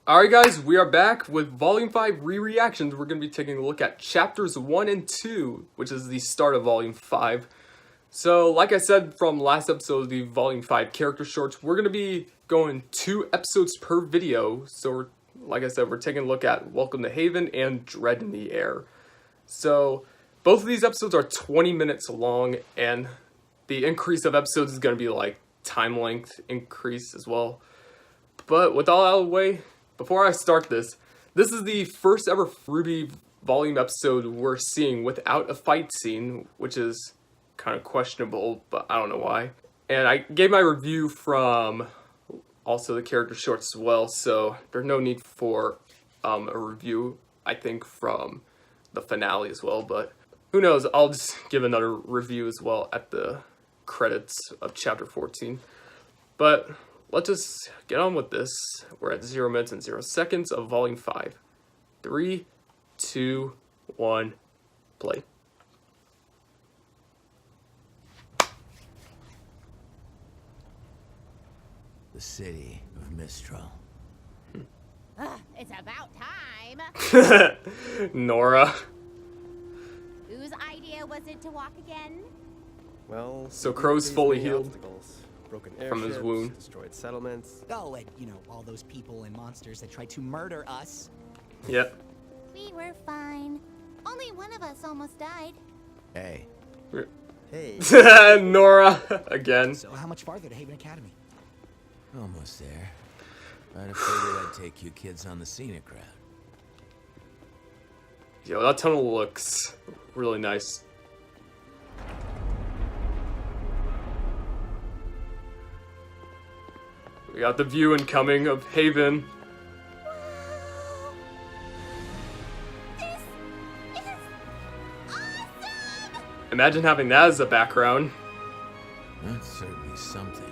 Alright guys, we are back with Volume 5 re-reactions. We're going to be taking a look at Chapters 1 and 2, which is the start of Volume 5. So, like I said from last episode of the Volume 5 character shorts, we're going to be going 2 episodes per video. So, like I said, we're taking a look at Welcome to Haven and Dread in the Air. So, both of these episodes are 20 minutes long, and the increase of episodes is going to be like time length increase as well. But with all out of the way, before I start this is the first ever RWBY volume episode we're seeing without a fight scene, which is kind of questionable, but I don't know why. And I gave my review from also the character shorts as well, so there's no need for a review, I think, from the finale as well, but who knows, I'll just give another review as well at the credits of Chapter 14. But let's just get on with this. We're at 0 minutes and 0 seconds of Volume 5. 3, 2, 1, play. The city of Mistral. It's about time. Nora. Whose idea was it to walk again? Well, So Crow's fully healed broken from his wound. destroyed settlements. Oh, and, you know, all those people and monsters that tried to murder us. Yep. We were fine. Only one of us almost died. Hey, Hey, Nora again. So how much farther to Haven Academy? almost there. I'd have figured I'd take you kids on the scenic route. Yo, that tunnel looks really nice. We got the view incoming of Haven. This is awesome! Imagine having that as a background. That's certainly something.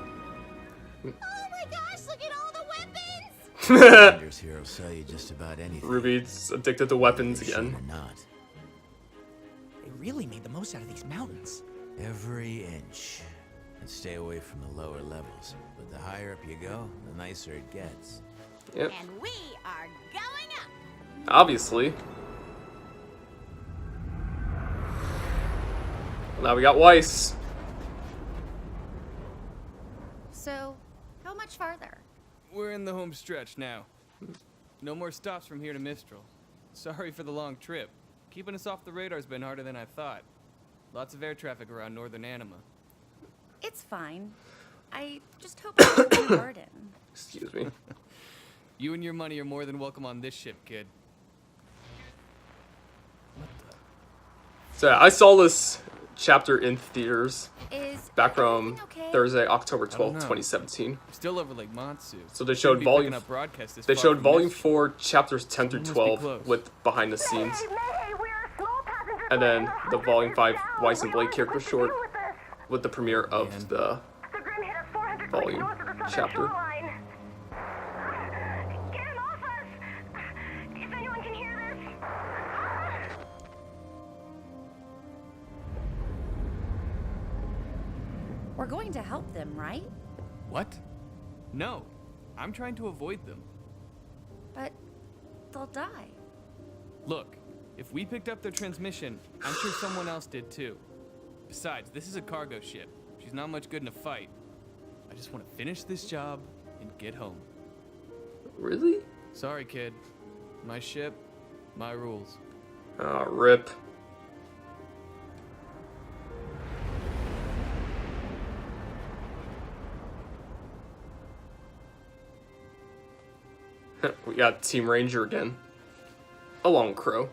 Oh my gosh, look at all the weapons! Finders here will sell you just about anything. Ruby's addicted to weapons Shoot again. or not. They really made the most out of these mountains. Every inch. And stay away from the lower levels. But the higher up you go, the nicer it gets. Yep, And we are going up! obviously. Now we got Weiss. So, how much farther? We're in the home stretch now. No more stops from here to Mistral. Sorry for the long trip. Keeping us off the radar's been harder than I thought. Lots of air traffic around northern Anima. It's fine. I just hope it's not a burden. Excuse me. You and your money are more than welcome on this ship, kid. So I saw this chapter in theaters Is back from everything okay? Thursday, October I don't 12th, know. 2017. I'm still over Lake Matsu. So they showed Shouldn't be volume. picking up broadcasts this They far showed from volume Mistral. 4, chapters 10 through Must be 12 close. with behind the scenes, and then the volume 5 Weiss and Blake character short with the premiere of Man. the The Grimm hit us 400 volume north of the southern chapter. shoreline. Get him off us! If anyone can hear this. We're going to help them, right? What? No. I'm trying to avoid them. But they'll die. Look, if we picked up their transmission, I'm sure someone else did too. Besides, this is a cargo ship. She's not much good in a fight. I just want to finish this job and get home. Really? Sorry, kid. My ship, my rules. Ah, rip. We got Team Ranger again. Along Crow.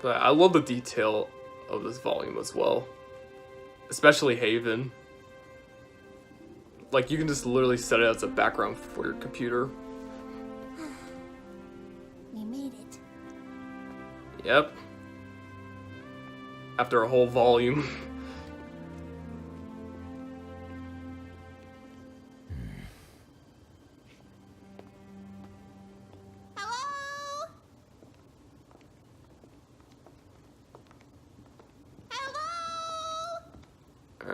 But I love the detail of this volume as well. Especially Haven. Like, you can just literally set it as a background for your computer. We made it. Yep. After a whole volume.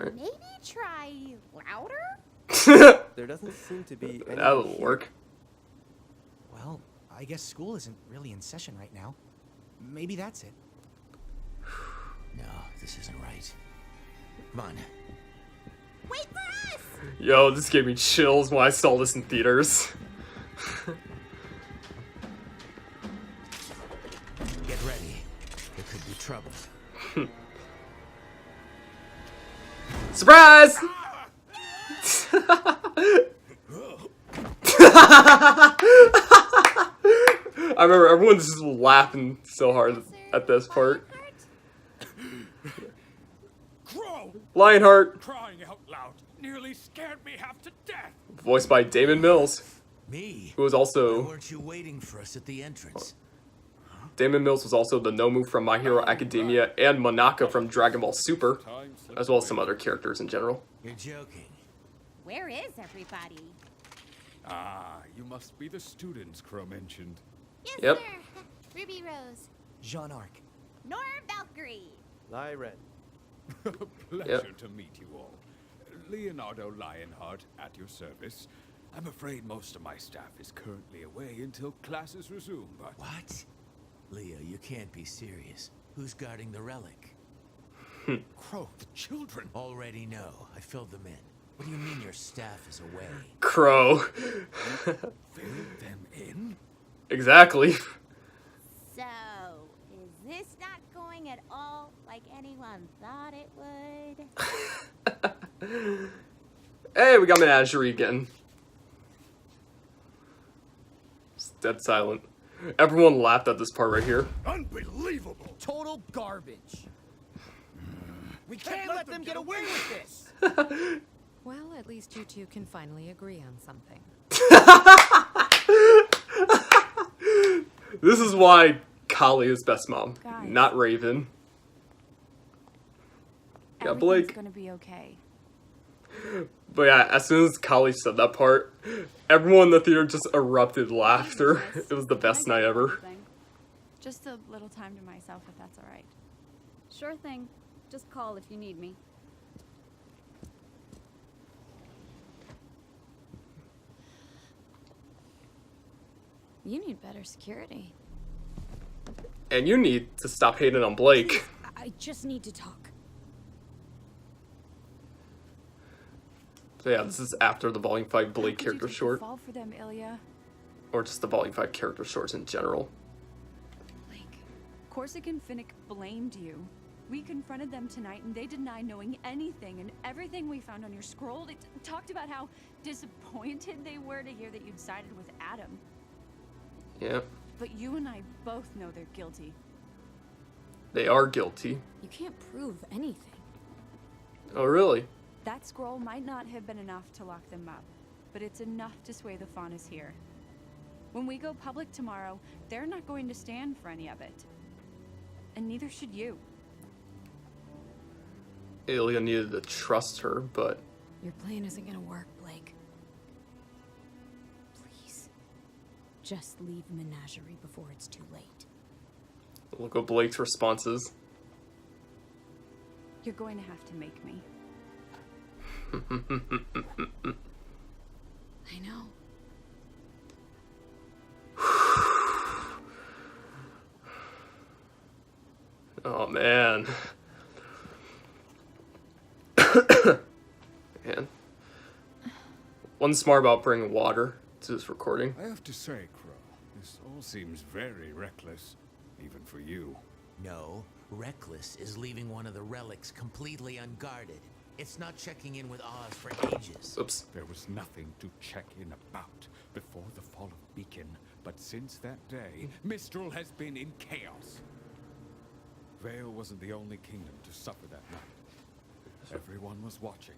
Alright. Maybe try louder? There doesn't seem to be any. That'll work. Well, I guess school isn't really in session right now. Maybe that's it. No, this isn't right. Come on. Wait for us! Yo, this gave me chills when I saw this in theaters. Get ready. There could be trouble. Surprise! I remember everyone's just laughing so hard at this part. Crow! Lionheart, Crying out loud nearly scared me half to death. voiced by Damon Mills, Me? who was Why also weren't you waiting for us at the entrance? Damon Mills was also the Nomu from My Hero Academia and Monaka from Dragon Ball Super, Time slipped as well as away. some other characters in general. You're joking. Where is everybody? Ah, you must be the students Crow mentioned. Yes, Yep. sir. Ruby Rose. Jean Arc. Nor Valkyrie. Lyren. Pleasure to meet you all. Leonardo Lionheart at your service. I'm afraid most of my staff is currently away until classes resume, but What? Leo, you can't be serious. Who's guarding the relic? Crow, the children. Already know. I filled them in. What do you mean your staff is away? Crow. Filled them in? Exactly. So, is this not going at all like anyone thought it would? Hey, we got Menagerie again. It's dead silent. Everyone laughed at this part right here. Unbelievable! Total garbage. We can't let them get away with this. Well, at least you two can finally agree on something. This is why Kali is best mom, Guys. not Raven. Yeah, Blake. Gonna be okay. But yeah, as soon as Kali said that part, everyone in the theater just erupted laughter. It was the best night ever. Just a little time to myself, if that's all right. Sure thing. Just call if you need me. You need better security. And you need to stop hating on Blake. I just need to talk. So yeah, this is after the Volume 5 Blake character short. Fall for them, Ilya. Or just the Volume 5 character shorts in general. Blake, Corsic and Finnick blamed you. We confronted them tonight and they denied knowing anything, and everything we found on your scroll, they talked about how disappointed they were to hear that you'd sided with Adam. Yeah, But you and I both know they're guilty. they are guilty. You can't prove anything. Oh, really? That scroll might not have been enough to lock them up, but it's enough to sway the Faunas here. When we go public tomorrow, they're not going to stand for any of it. And neither should you. Ilya needed to trust her, but Your plan isn't gonna work, Blake. Please. Just leave Menagerie before it's too late. look what Blake's response is. You're going to have to make me. I know. Oh, man. Man. Wasn't smart about bringing water to this recording. I have to say, Crow, this all seems very reckless, even for you. No, reckless is leaving one of the relics completely unguarded. It's not checking in with Oz for ages. Oops. There was nothing to check in about before the fall of Beacon, but since that day, Mistral has been in chaos. Vale wasn't the only kingdom to suffer that night. Everyone was watching.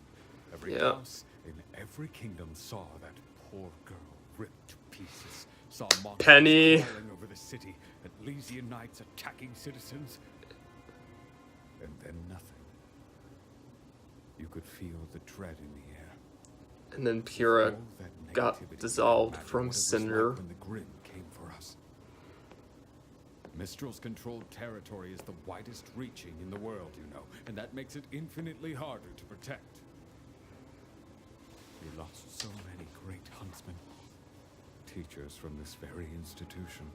Every house in every kingdom saw that poor girl ripped to pieces. Saw monsters Penny. crawling over the city, Atlesian knights attacking citizens, and then nothing. You could feel the dread in the air. And then Pyrrha All that got negativity, dissolved imagine from what it was Cinder. like when the Grimm came for us. Mistral's controlled territory is the widest reaching in the world, you know, and that makes it infinitely harder to protect. We lost so many great huntsmen, teachers from this very institution,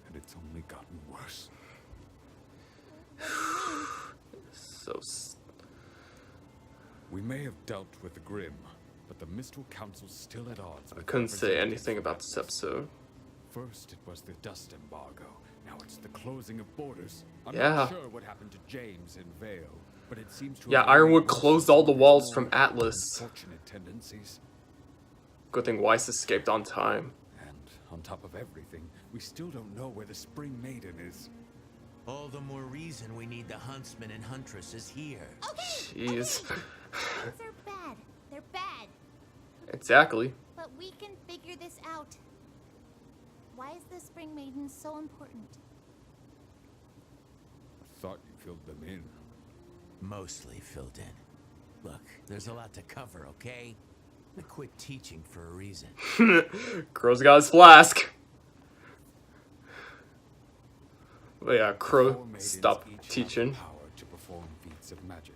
and it's only gotten worse. We may have dealt with the Grimm, but the Mistral Council's still at odds. I couldn't say anything about this episode. First, it was the dust embargo. Now it's the closing of borders. I'm Yeah. not sure what happened to James in Vale, but it seems to Yeah, have Ironwood really closed all the walls more from Atlas. unfortunate tendencies. Good thing Weiss escaped on time. And on top of everything, we still don't know where the Spring Maiden is. All the more reason we need the Huntsmen and Huntresses here. Jeez. Things are bad. They're bad. Exactly. But we can figure this out. Why is the Spring Maiden so important? I thought you filled them in. Mostly filled in. Look, there's a lot to cover, okay? I quit teaching for a reason. Crow's got his flask. But yeah, The Crow four maidens stopped each have the teaching. power to perform feats of magic.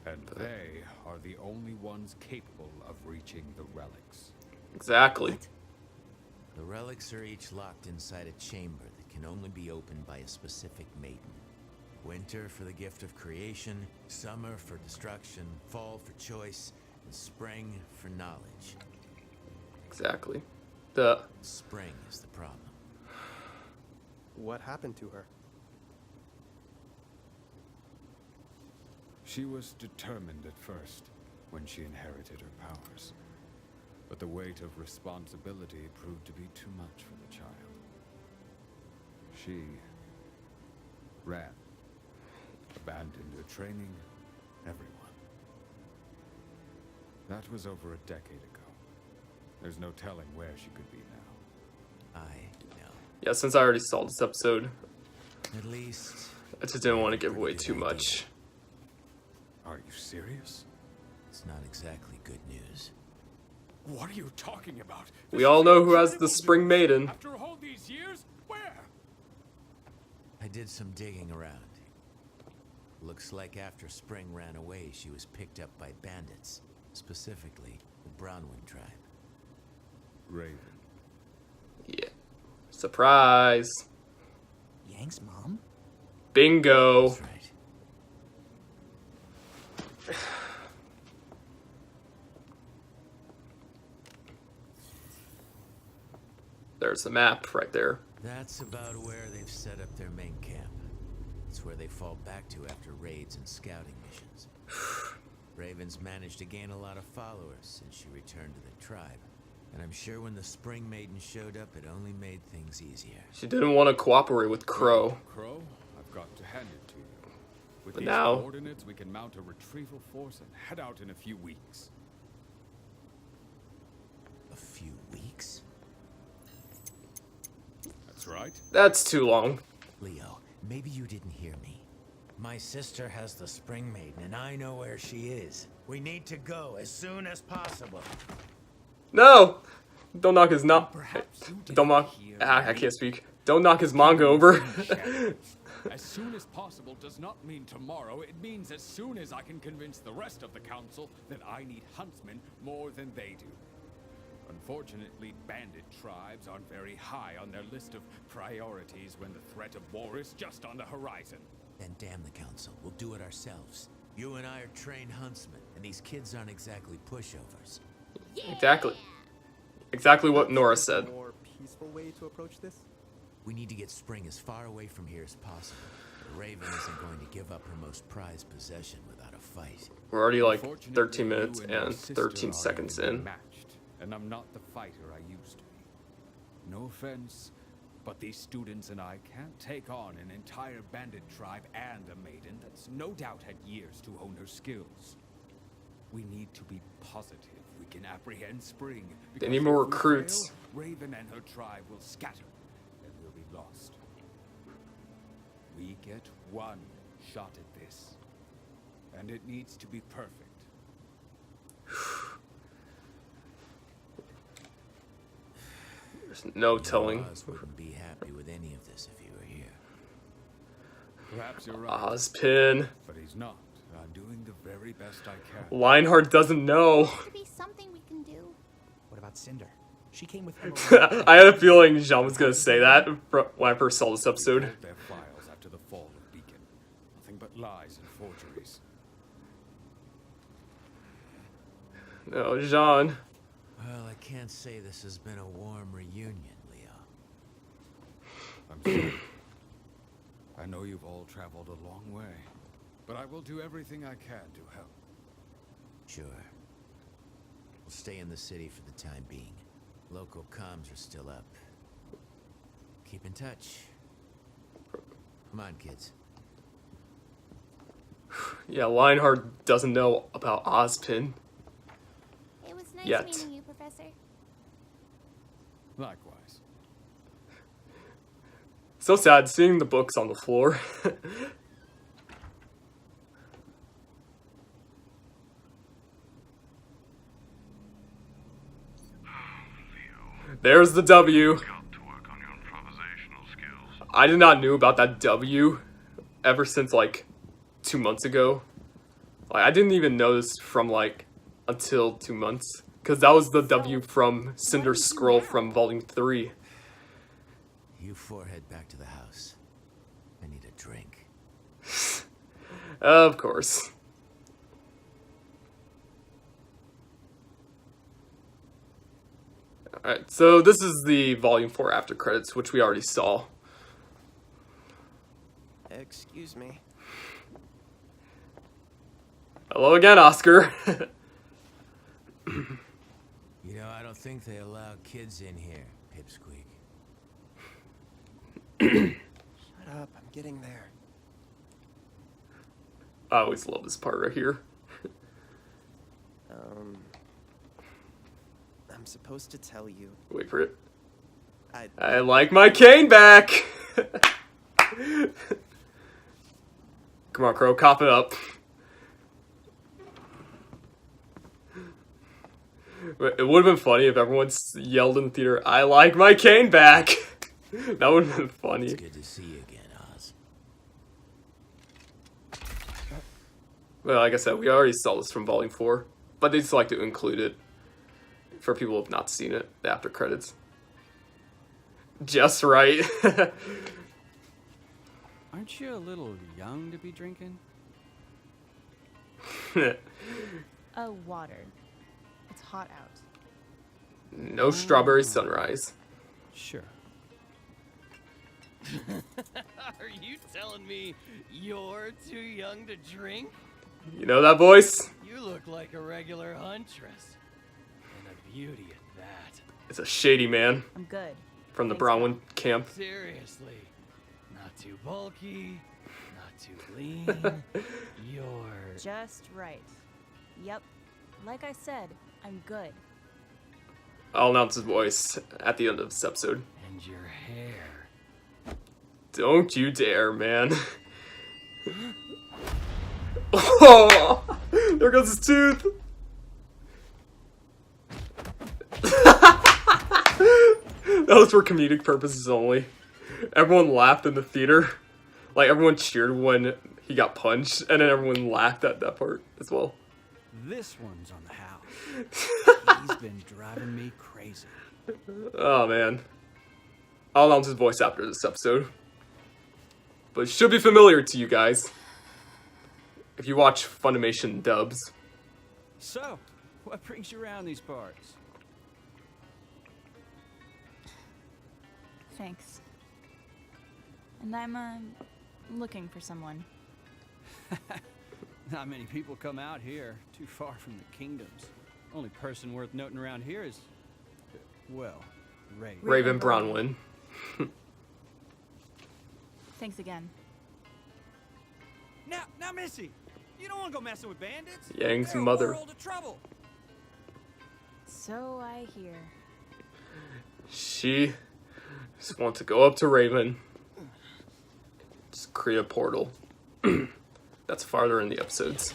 And they are the only ones capable of reaching the relics. Exactly. The relics are each locked inside a chamber that can only be opened by a specific maiden. Winter for the gift of creation, summer for destruction, fall for choice, and spring for knowledge. Exactly. Spring is the problem. What happened to her? She was determined at first when she inherited her powers. But the weight of responsibility proved to be too much for the child. She ran, abandoned her training, everyone. That was over a decade ago. There's no telling where she could be now. I know. Yeah, since I already saw this episode, At least I just didn't want to give away too much. Are you serious? it's not exactly good news. What are you talking about? We all know who has the Spring Maiden. After all these years? Where? I did some digging around. Looks like after Spring ran away, she was picked up by bandits, specifically the Brownwind tribe. Raven. Yeah. Surprise. Yang's mom? Bingo. That's right. There's the map right there. That's about where they've set up their main camp. It's where they fall back to after raids and scouting missions. Raven's managed to gain a lot of followers since she returned to the tribe. And I'm sure when the Spring Maiden showed up, it only made things easier. She didn't want to cooperate with Crow. Crow, I've got to hand it to you. With But these now- coordinates, we can mount a retrieval force and head out in a few weeks. A few weeks? That's right. That's too long. Leo, maybe you didn't hear me. My sister has the Spring Maiden, and I know where she is. We need to go as soon as possible. No! Don't knock his Perhaps you Don't knock. hear I me. can't speak. Don't knock his manga over. As soon as possible does not mean tomorrow. It means as soon as I can convince the rest of the council that I need huntsmen more than they do. Unfortunately, bandit tribes aren't very high on their list of priorities when the threat of war is just on the horizon. Then damn the council. We'll do it ourselves. You and I are trained huntsmen, and these kids aren't exactly pushovers. Exactly. Exactly what Nora A said. more peaceful way to approach this? We need to get Spring as far away from here as possible. The Raven isn't going to give up her most prized possession without a fight. We're already like Unfortunately, 13 minutes you your and sister 13 are seconds evenly in. matched, and I'm not the fighter I used to be. No offense, but these students and I can't take on an entire bandit tribe and a maiden that's no doubt had years to hone her skills. We need to be positive we can apprehend Spring. They because need more if we recruits. fail, Raven and her tribe will scatter, and we'll be lost. We get one shot at this, and it needs to be perfect. There's no telling. Oz wouldn't be happy with any of this if you were here. Perhaps you're right. Ozpin. But he's not. I'm doing the very best I can. Lionheart doesn't know. Could be something we can do. What about Cinder? She came with Emily. I had a feeling Jean was gonna say that when I first saw this We episode. pulled their files after the fall of Beacon. Nothing but lies and forgeries. No, Jean. Well, I can't say this has been a warm reunion, Leo. I'm sorry. I know you've all traveled a long way, but I will do everything I can to help. Sure. We'll stay in the city for the time being. Local comms are still up. Keep in touch. Come on, kids. Yeah, Lionheart doesn't know about Ozpin. It was nice Yet. meeting you, Professor. Likewise. So sad seeing the books on the floor. There's the W. I did not know about that W ever since like 2 months ago. Like I didn't even notice from like until 2 months, because that was the W from Cinder's Scroll from Volume 3. You four head back to the house. I need a drink. Of course. Alright, so this is the Volume 4 after credits, which we already saw. Excuse me. Hello again, Oscar. You know, I don't think they allow kids in here, Pipsqueak. Shut up, I'm getting there. I always love this part right here. I'm supposed to tell you. Wait for it. I I like my cane back! Come on, Crow, cough it up. It would have been funny if everyone yelled in the theater, "I like my cane back!" That would have been funny. It's good to see you again, Oz. Well, like I said, we already saw this from Volume 4, but they just like to include it for people who have not seen it, the after credits. Just right. Aren't you a little young to be drinking? Oh, water. It's hot out. No strawberry sunrise. Sure. Are you telling me you're too young to drink? You know that voice? You look like a regular huntress. And a beauty at that. It's a shady man I'm good. from the Thanks, Brownwood camp. Seriously. Not too bulky, not too lean. You're... Just right. Yep. Like I said, I'm good. I'll announce his voice at the end of this episode. And your hair. Don't you dare, man. Oh, there goes his tooth. That was for comedic purposes only. Everyone laughed in the theater. Like, everyone cheered when he got punched, and then everyone laughed at that part as well. This one's on the house. He's been driving me crazy. Oh, man. I'll announce his voice after this episode. But it should be familiar to you guys if you watch Funimation dubs. So, what brings you around these parts? Thanks. And I'm, looking for someone. Not many people come out here, too far from the kingdoms. Only person worth noting around here is, well, Raven Brownwind. Thanks again. Now, Missy, you don't want to go messing with bandits. Yang's They're mother. A world of trouble. So I hear. She just wants to go up to Raven. Just create a portal. That's farther in the episodes.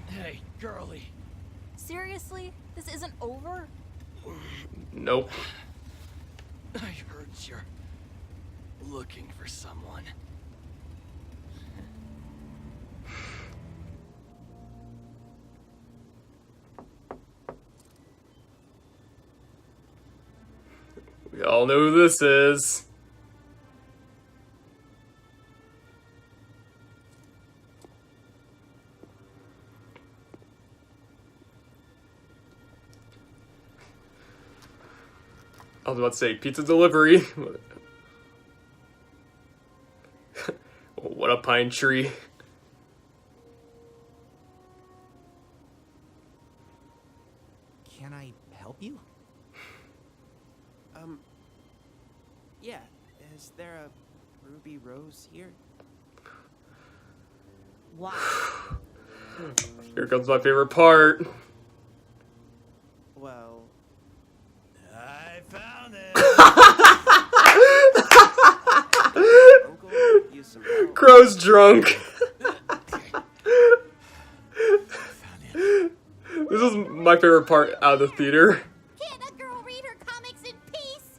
Hey, girly. Seriously? This isn't over? Nope. I heard you're looking for someone. We all know who this is. I was about to say pizza delivery. What a pine tree. Can I help you? Yeah. Is there a ruby rose here? Wow. Here comes my favorite part. Well, I found it. Uncle, use some help. Crow's drunk. This is my favorite part out of the theater. Can't a girl read her comics in peace?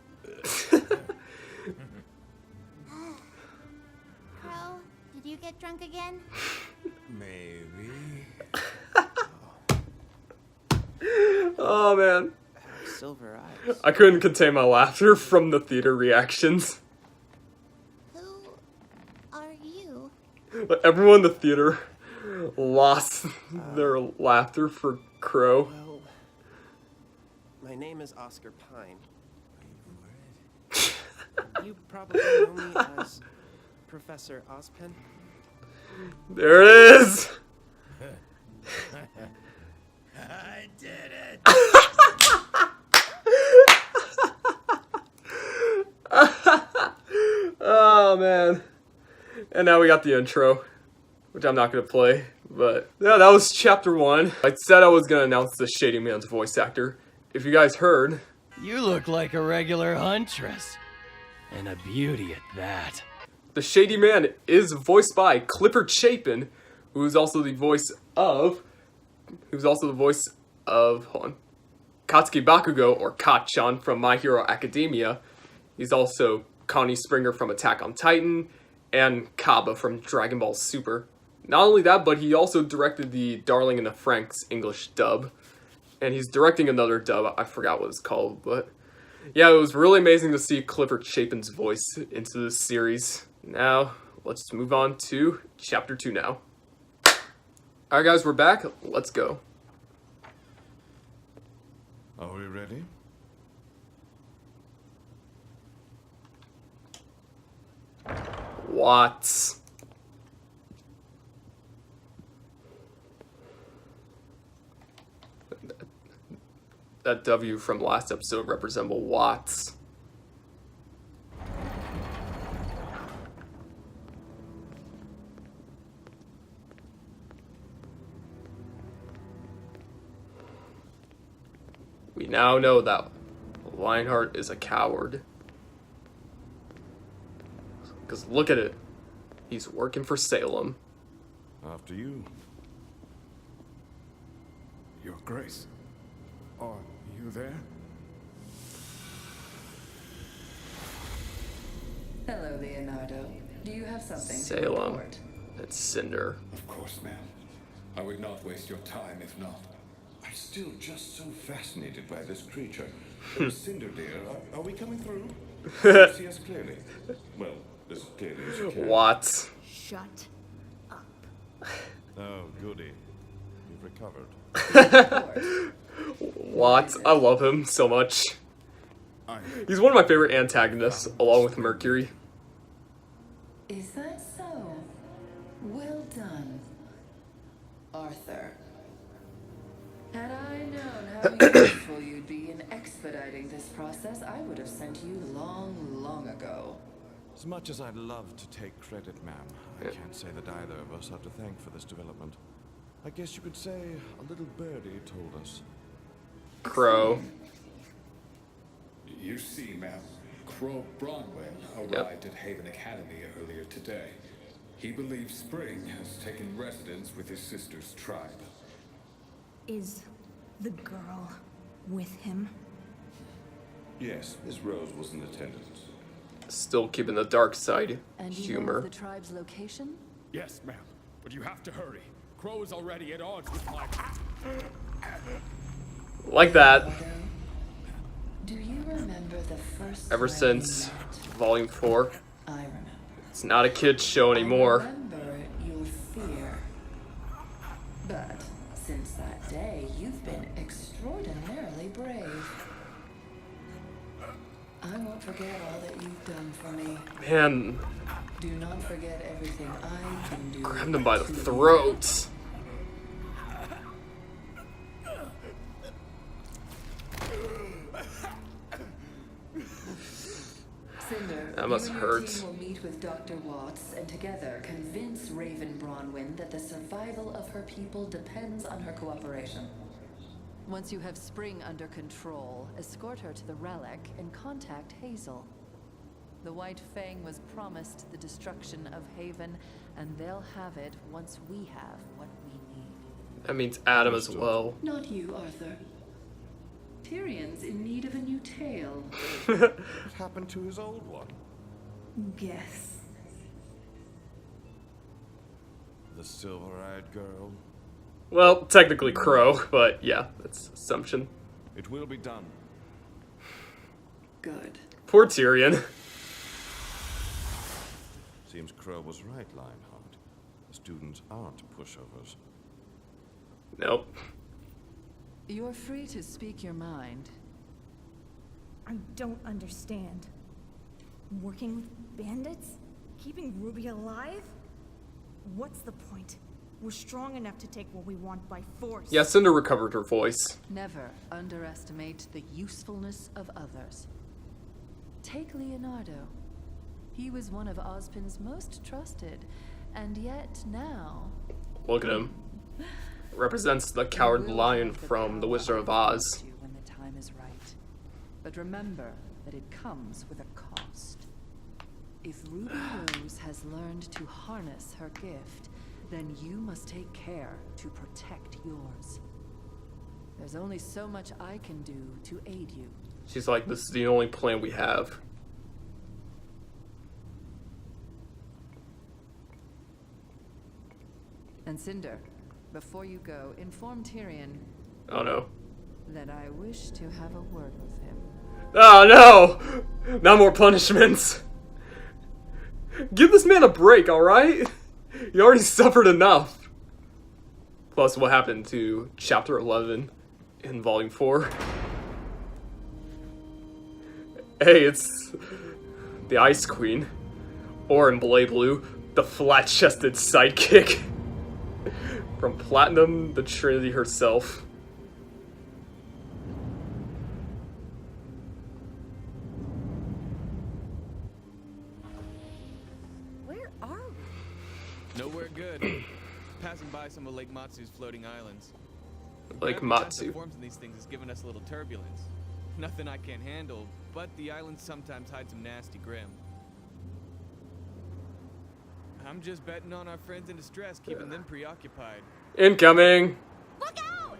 Crow, did you get drunk again? Maybe. Oh man. Silver eyes. I couldn't contain my laughter from the theater reactions. Who are you? Everyone in the theater lost their laughter for Crow. Well, my name is Oscar Pine. You probably know me as Professor Ozpin. There it is. I did it. Oh man. And now we got the intro, which I'm not gonna play, but yeah, that was chapter 1. I said I was gonna announce the Shady Man's voice actor. If you guys heard, You look like a regular huntress. And a beauty at that. the Shady Man is voiced by Clifford Chapin, who's also the voice of hold on, Katsuki Bakugo, or Kacchan from My Hero Academia. He's also Connie Springer from Attack on Titan, and Kaba from Dragon Ball Super. Not only that, but he also directed the Darling in the Franxx English dub. And he's directing another dub, I forgot what it's called, but yeah, it was really amazing to see Clifford Chapin's voice into this series. Now, let's move on to chapter 2 now. Alright guys, we're back, let's go. Are we ready? Watts. That W from last episode resembled Watts. We now know that Lionheart is a coward. Because look at it. He's working for Salem. After you. Your Grace. Are you there? Hello, Leonardo. Do you have something to Salem. report? It's Cinder. Of course, ma'am. I would not waste your time if not. I'm still just so fascinated by this creature. Cinder, dear, are we coming through? Do you see us clearly? Well, as clearly as you can. Watts. Shut up. Oh, goody. You've recovered. Watts. I love him so much. He's one of my favorite antagonists, along with Mercury. Is that so? Well done, Arthur. Had I known how useful you'd be in expediting this process, I would have sent you long ago. As much as I'd love to take credit, ma'am, I can't say that either of us are to thank for this development. I guess you could say a little birdie told us. Crow. You see, ma'am, Crow Bronwyn arrived at Haven Academy earlier today. He believes Spring has taken residence with his sister's tribe. Is the girl with him? Yes, Miss Rose was in attendance. Still keeping the dark side And you know humor. of the tribe's location? Yes, ma'am. But you have to hurry. Crow is already at odds with my... Like that. Do you remember the first Ever time since Volume 4. I remember. It's not a kid's show I anymore. remember your fear. But since that day, you've been extraordinarily brave. I won't forget all that you've done for me. Man, Do not forget everything I can do. grabbed him by the to you. throat. Cinder, That must you and hurt. your team will meet with Dr. Watts and together convince Raven Bronwyn that the survival of her people depends on her cooperation. Once you have Spring under control, escort her to the relic and contact Hazel. The White Fang was promised the destruction of Haven, and they'll have it once we have what we need. That means Adam as well. Not you, Arthur. Tyrion's in need of a new tail. What happened to his old one? Guess. The silver-eyed girl? Well, technically Crow, but yeah, that's assumption. It will be done. Good. Poor Tyrion. Seems Crow was right, Lionheart. The students aren't pushovers. Nope. You're free to speak your mind. I don't understand. Working with bandits? Keeping Ruby alive? What's the point? We're strong enough to take what we want by force. Yeah, Cinder recovered her voice. Never underestimate the usefulness of others. Take Leonardo. He was one of Ozpin's most trusted, and yet now... Look at him. Represents the coward lion from The Wizard of Oz. When the time is right. But remember that it comes with a cost. If Ruby Rose has learned to harness her gift, then you must take care to protect yours. There's only so much I can do to aid you. She's like, this is the only plan we have. And Cinder, before you go, inform Tyrion Oh no. that I wish to have a word with him. Oh no! Not more punishments. Give this man a break, alright? He already suffered enough. Plus what happened to Chapter 11 in Volume 4. Hey, it's the Ice Queen. Or in Blade Blue, the flat-chested sidekick. From Platinum, the Trinity herself. Where are we? Nowhere good. Passing by some of Lake Matsu's floating islands. Lake Gravity that Matsu. forms in these things has given us a little turbulence. Nothing I can't handle, but the islands sometimes hide some nasty Grimm. I'm just betting on our friends in distress, keeping them preoccupied. Incoming! Look out!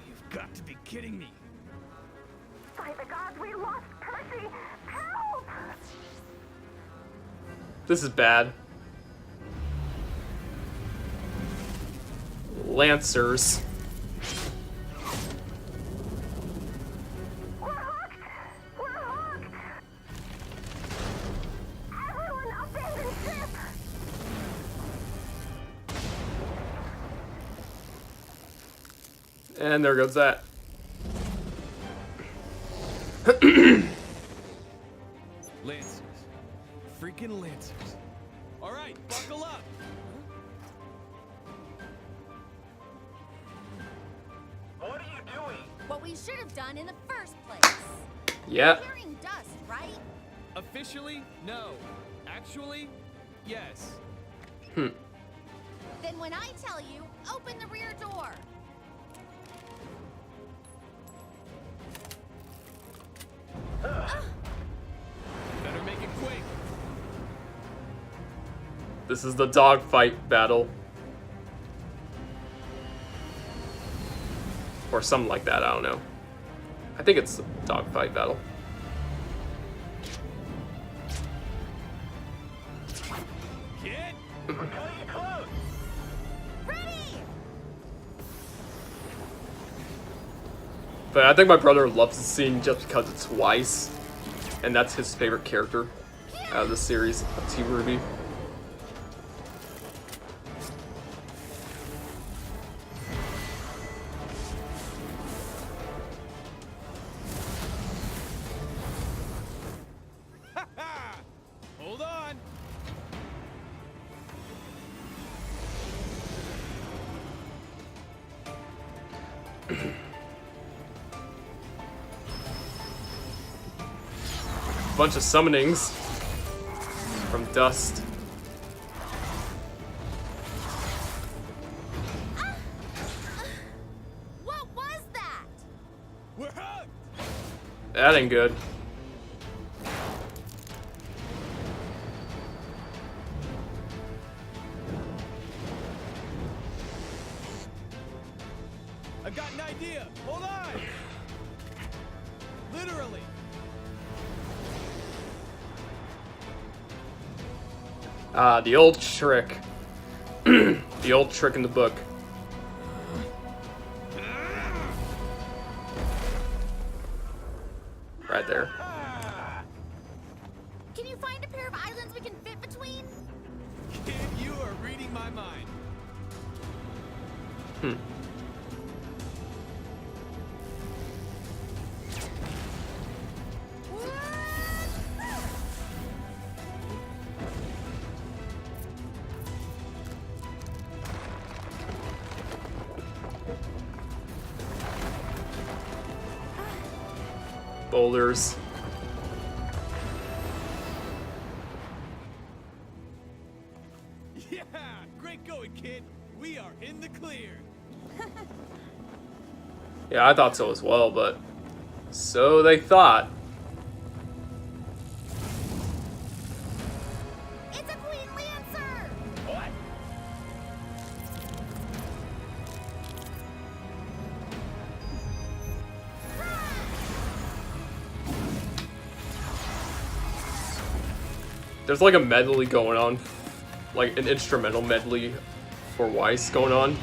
You've got to be kidding me. By the gods, we lost Percy! Help! This is bad. Lancers. We're hooked! We're hooked! Everyone abandon ship! And there goes that. Lancers. Freaking Lancers. Alright, buckle up! What are you doing? What we should have done in the first place. Yeah. Hearing dust, right? Officially, no. Actually, yes. Hmm. Then when I tell you, open the rear door. Better make it quick. This is the dogfight battle. or something like that. I don't know. I think it's a dogfight battle. Kid, we're cutting it close. Ready. But I think my brother loves the scene just because it's Weiss, and that's his favorite character out of the series of Team RWBY. Hold on. Bunch of summonings from Dust. What was that? We're hooked. That ain't good. I've got an idea. Hold on. Literally. Ah, the old trick. The old trick in the book. Right there. Can you find a pair of islands we can fit between? Kid, you are reading my mind. Boulders. Yeah, great going, kid. We are in the clear. Yeah, I thought so as well, but so they thought. It's a Queen Lancer. What? There's like a medley going on. Like an instrumental medley for Weiss going on.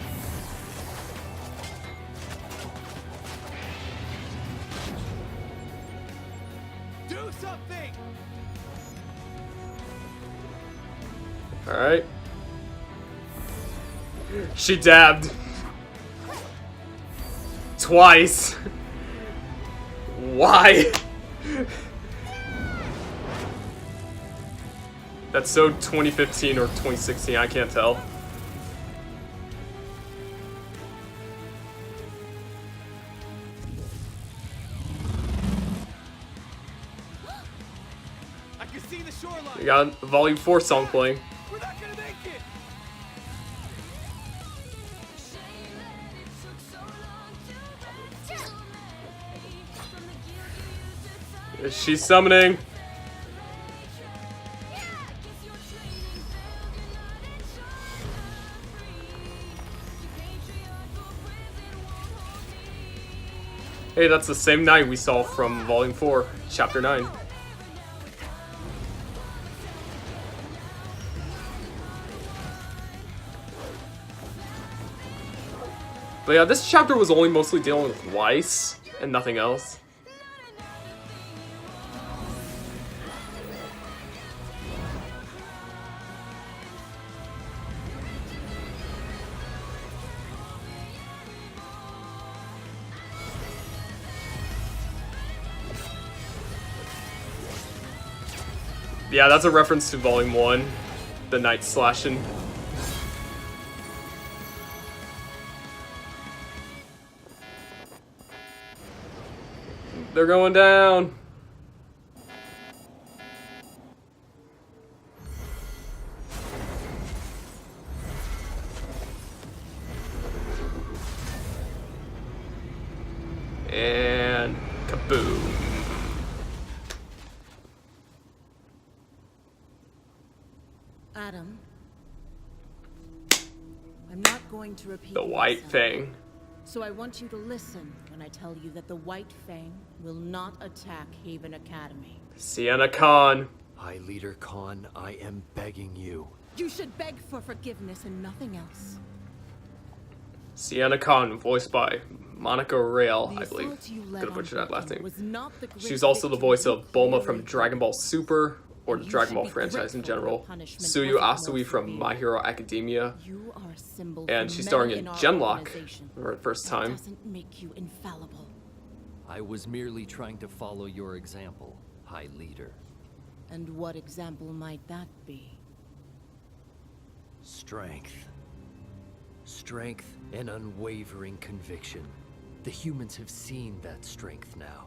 Do something. Alright. She dabbed. Twice. Why? That's so 2015 or 2016, I can't tell. I can see the shoreline. We got a Volume 4 song playing. We're not gonna make it. She's summoning. Hey, that's the same knight we saw from Volume 4, Chapter 9. But yeah, this chapter was only mostly dealing with Weiss and nothing else. Yeah, that's a reference to Volume 1, the knight slashing. They're going down. And kaboom. Adam, I'm not going to repeat The White myself. Fang. So I want you to listen when I tell you that the White Fang will not attack Haven Academy. Sienna Khan. High Leader Khan, I am begging you. You should beg for forgiveness and nothing else. Sienna Khan, voiced by Monica Rail, The I believe. assault you led Gonna on butcher that last Brooklyn name. was not the great She's also the victory voice you of Bulma from clearly Dragon Ball Super, or the You Dragon should Ball be franchise in grateful general. the punishment Suyu wasn't more Asui from severe. My Hero Academia. You are a symbol And for she's many starring in our Genlock organization. for the first That time. doesn't make you infallible. I was merely trying to follow your example, High Leader. And what example might that be? Strength. Strength and unwavering conviction. The humans have seen that strength now.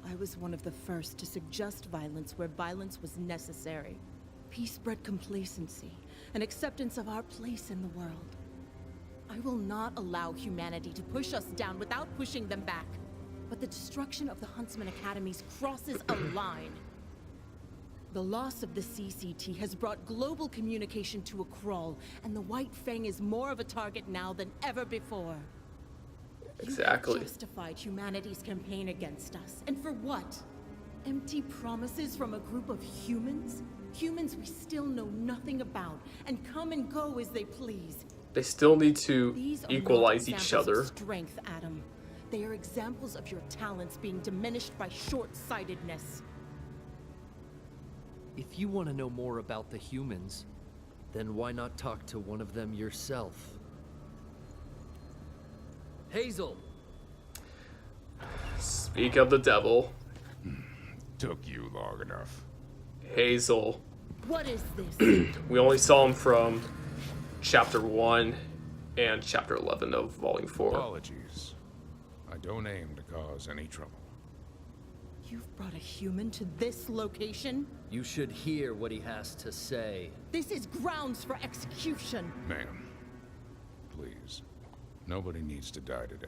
I was one of the first to suggest violence where violence was necessary. Peace bred complacency and acceptance of our place in the world. I will not allow humanity to push us down without pushing them back. But the destruction of the Huntsmen Academies crosses a line. The loss of the CCT has brought global communication to a crawl, and the White Fang is more of a target now than ever before. Exactly. You justified humanity's campaign against us, and for what? Empty promises from a group of humans? Humans we still know nothing about, and come and go as they please. They still need to These are equalize not each examples other. of strength, Adam. They are examples of your talents being diminished by short-sightedness. If you want to know more about the humans, then why not talk to one of them yourself? Hazel! Speak of the devil. Took you long enough. Hazel. What is this? We only saw him from Chapter 1 and Chapter 11 of Volume 4. Apologies. I don't aim to cause any trouble. You've brought a human to this location? You should hear what he has to say. This is grounds for execution. Ma'am, please. Nobody needs to die today.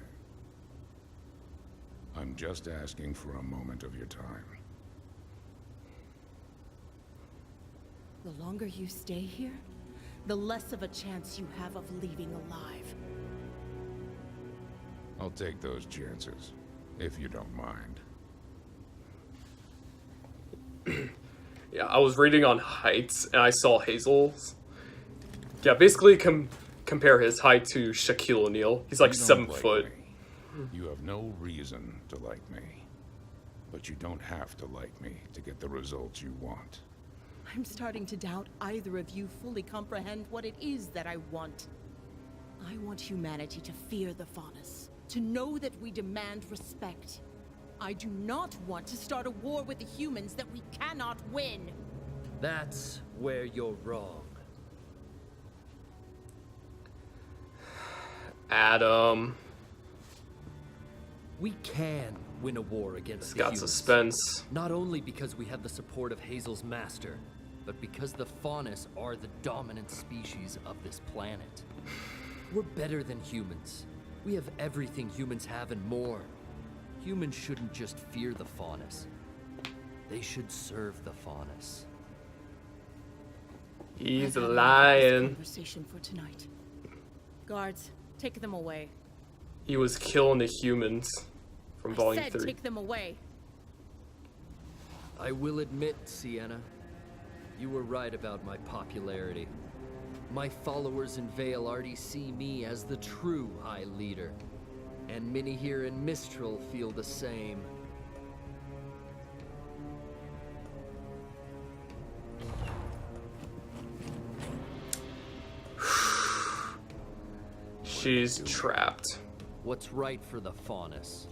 I'm just asking for a moment of your time. The longer you stay here, the less of a chance you have of leaving alive. I'll take those chances, if you don't mind. Yeah, I was reading on heights and I saw Hazel's. Yeah, basically compare his height to Shaquille O'Neal. He's like You don't 7 like foot. me. You have no reason to like me. But you don't have to like me to get the results you want. I'm starting to doubt either of you fully comprehend what it is that I want. I want humanity to fear the Faunus, to know that we demand respect. I do not want to start a war with the humans that we cannot win. That's where you're wrong. Adam. We can win a war against It's the got humans. suspense. Not only because we have the support of Hazel's master, but because the Faunus are the dominant species of this planet. We're better than humans. We have everything humans have and more. Humans shouldn't just fear the Faunus. They should serve the Faunus. He's I've had enough of this lying. Conversation for tonight. Guards, take them away. He was killing the humans from Volume I said 3. take them away. I will admit, Sienna, you were right about my popularity. My followers in Vale already see me as the true High Leader, and many here in Mistral feel the same. She's trapped. What's right for the Faunus?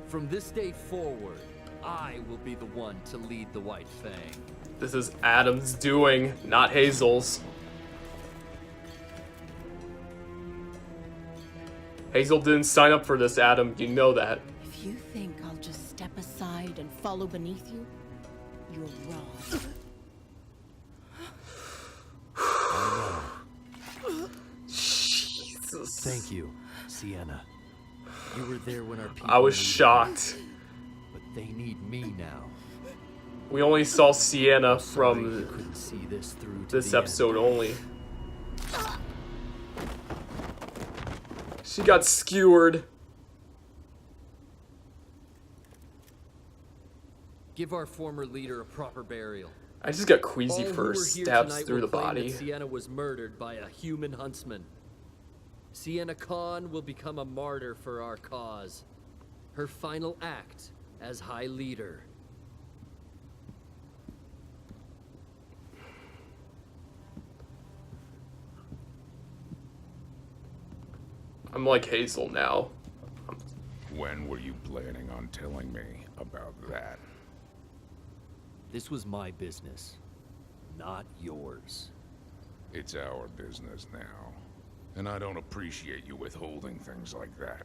From this day forward, I will be the one to lead the White Fang. This is Adam's doing, not Hazel's. Hazel didn't sign up for this, Adam. You know that. If you think I'll just step aside and follow beneath you, you're wrong. Jesus. Thank you, Sienna. You were there when our people I was needed shocked. you, but they need me now. We only saw Sienna Sorry you from couldn't see this through to this the episode end. only. She got skewered. Give our former leader a proper burial. I just got queasy All who for were here stabs tonight through will the claim body. that Sienna was murdered by a human huntsman. Sienna Khan will become a martyr for our cause. Her final act as High Leader. I'm like Hazel now. When were you planning on telling me about that? This was my business, not yours. It's our business now. And I don't appreciate you withholding things like that.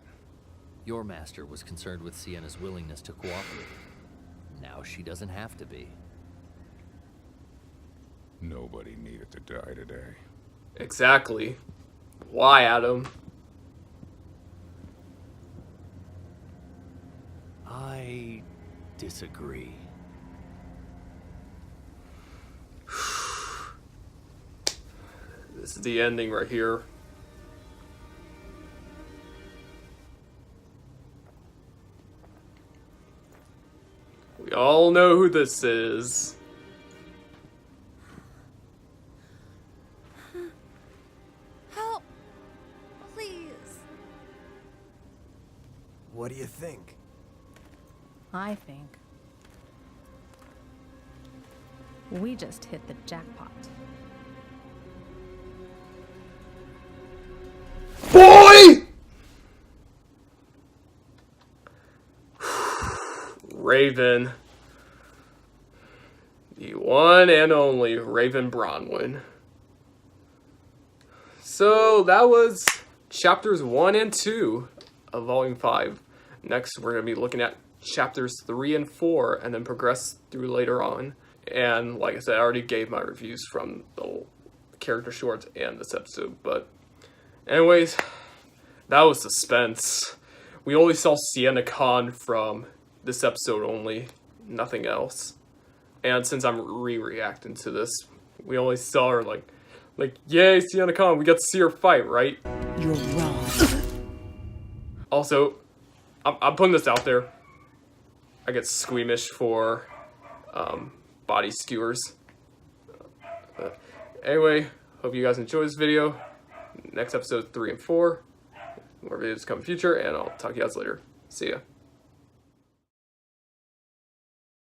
Your master was concerned with Sienna's willingness to cooperate. Now she doesn't have to be. Nobody needed to die today. Exactly. Why, Adam? I disagree. This is the ending right here. We all know who this is. Help! Please. What do you think? I think we just hit the jackpot. Boy! Raven. The one and only Raven Bronwyn. So that was chapters 1 and 2 of Volume 5. Next, we're going to be looking at chapters 3 and 4 and then progress through later on. And like I said, I already gave my reviews from the character shorts and this episode. But anyways, that was suspense. We only saw Sienna Khan from this episode only, nothing else. And since I'm re-reacting to this, we only saw her like, yay, Sienna Khan, we got to see her fight, right? You're wrong. Also, I'm putting this out there. I get squeamish for body skewers. Anyway, hope you guys enjoyed this video. Next episode 3 and 4. More videos come in the future, and I'll talk to you guys later. See ya.